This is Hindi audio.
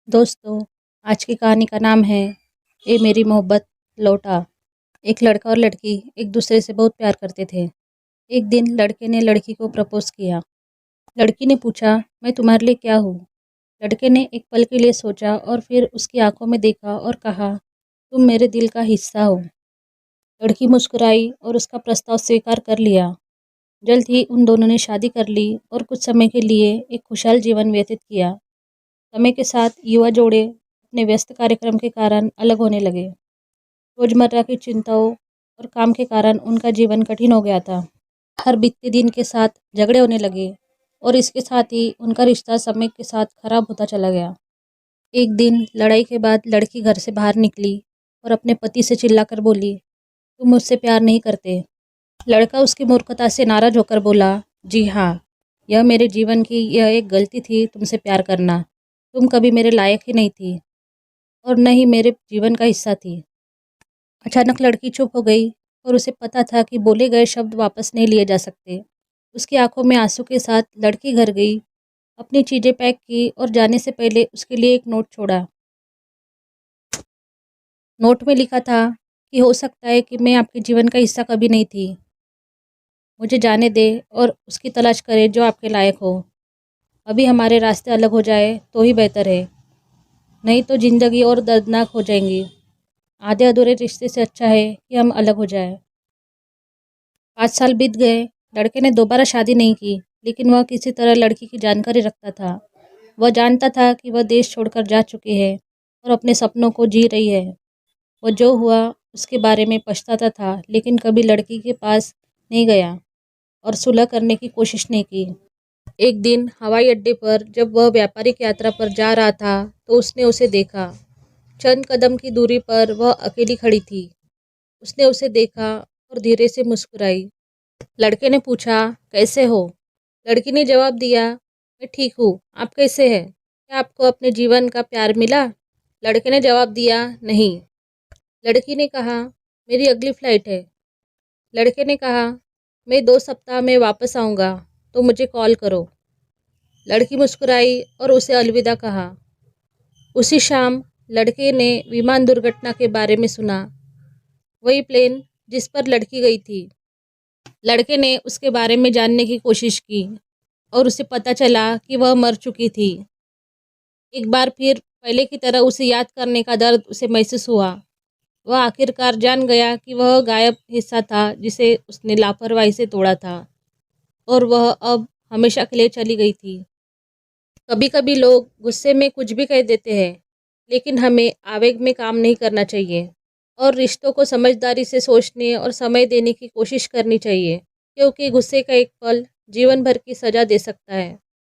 दोस्तों, आज की कहानी का नाम है ए मेरी मोहब्बत लौटा। एक लड़का और लड़की एक दूसरे से बहुत प्यार करते थे। एक दिन लड़के ने लड़की को प्रपोज किया। लड़की ने पूछा, मैं तुम्हारे लिए क्या हूँ? लड़के ने एक पल के लिए सोचा और फिर उसकी आंखों में देखा और कहा, तुम मेरे दिल का हिस्सा हो। लड़की मुस्कुराई और उसका प्रस्ताव स्वीकार कर लिया। जल्द ही उन दोनों ने शादी कर ली और कुछ समय के लिए एक खुशहाल जीवन व्यतीत किया। समय के साथ युवा जोड़े अपने व्यस्त कार्यक्रम के कारण अलग होने लगे। रोजमर्रा की चिंताओं और काम के कारण उनका जीवन कठिन हो गया था। हर बीतते दिन के साथ झगड़े होने लगे और इसके साथ ही उनका रिश्ता समय के साथ खराब होता चला गया। एक दिन लड़ाई के बाद लड़की घर से बाहर निकली और अपने पति से चिल्लाकर बोली, तुम मुझसे प्यार नहीं करते। लड़का उसकी मूर्खता से नाराज होकर बोला, जी हाँ, यह मेरे जीवन की यह एक गलती थी तुमसे प्यार करना। तुम कभी मेरे लायक ही नहीं थी और न ही मेरे जीवन का हिस्सा थी। अचानक लड़की चुप हो गई और उसे पता था कि बोले गए शब्द वापस नहीं लिए जा सकते। उसकी आंखों में आंसू के साथ लड़की घर गई, अपनी चीज़ें पैक की और जाने से पहले उसके लिए एक नोट छोड़ा। नोट में लिखा था कि हो सकता है कि मैं आपके जीवन का हिस्सा कभी नहीं थी। मुझे जाने दे और उसकी तलाश करें जो आपके लायक हो। अभी हमारे रास्ते अलग हो जाए तो ही बेहतर है, नहीं तो ज़िंदगी और दर्दनाक हो जाएंगी। आधे अधूरे रिश्ते से अच्छा है कि हम अलग हो जाए। 5 साल बीत गए। लड़के ने दोबारा शादी नहीं की, लेकिन वह किसी तरह लड़की की जानकारी रखता था। वह जानता था कि वह देश छोड़कर जा चुकी है और अपने सपनों को जी रही है। वह जो हुआ उसके बारे में पछताता था, लेकिन कभी लड़की के पास नहीं गया और सुलह करने की कोशिश नहीं की। एक दिन हवाई अड्डे पर जब वह व्यापारिक यात्रा पर जा रहा था तो उसने उसे देखा। चंद कदम की दूरी पर वह अकेली खड़ी थी। उसने उसे देखा और धीरे से मुस्कुराई। लड़के ने पूछा, कैसे हो? लड़की ने जवाब दिया, मैं ठीक हूँ, आप कैसे हैं? क्या आपको अपने जीवन का प्यार मिला? लड़के ने जवाब दिया, नहीं। लड़की ने कहा, मेरी अगली फ़्लाइट है। लड़के ने कहा, मैं 2 सप्ताह में वापस आऊँगा, तो मुझे कॉल करो। लड़की मुस्कुराई और उसे अलविदा कहा। उसी शाम लड़के ने विमान दुर्घटना के बारे में सुना, वही प्लेन जिस पर लड़की गई थी। लड़के ने उसके बारे में जानने की कोशिश की और उसे पता चला कि वह मर चुकी थी। एक बार फिर पहले की तरह उसे याद करने का दर्द उसे महसूस हुआ। वह आखिरकार जान गया कि वह गायब हिस्सा था जिसे उसने लापरवाही से तोड़ा था और वह अब हमेशा के लिए चली गई थी। कभी कभी लोग गुस्से में कुछ भी कह देते हैं, लेकिन हमें आवेग में काम नहीं करना चाहिए और रिश्तों को समझदारी से सोचने और समय देने की कोशिश करनी चाहिए, क्योंकि गुस्से का एक पल जीवन भर की सज़ा दे सकता है।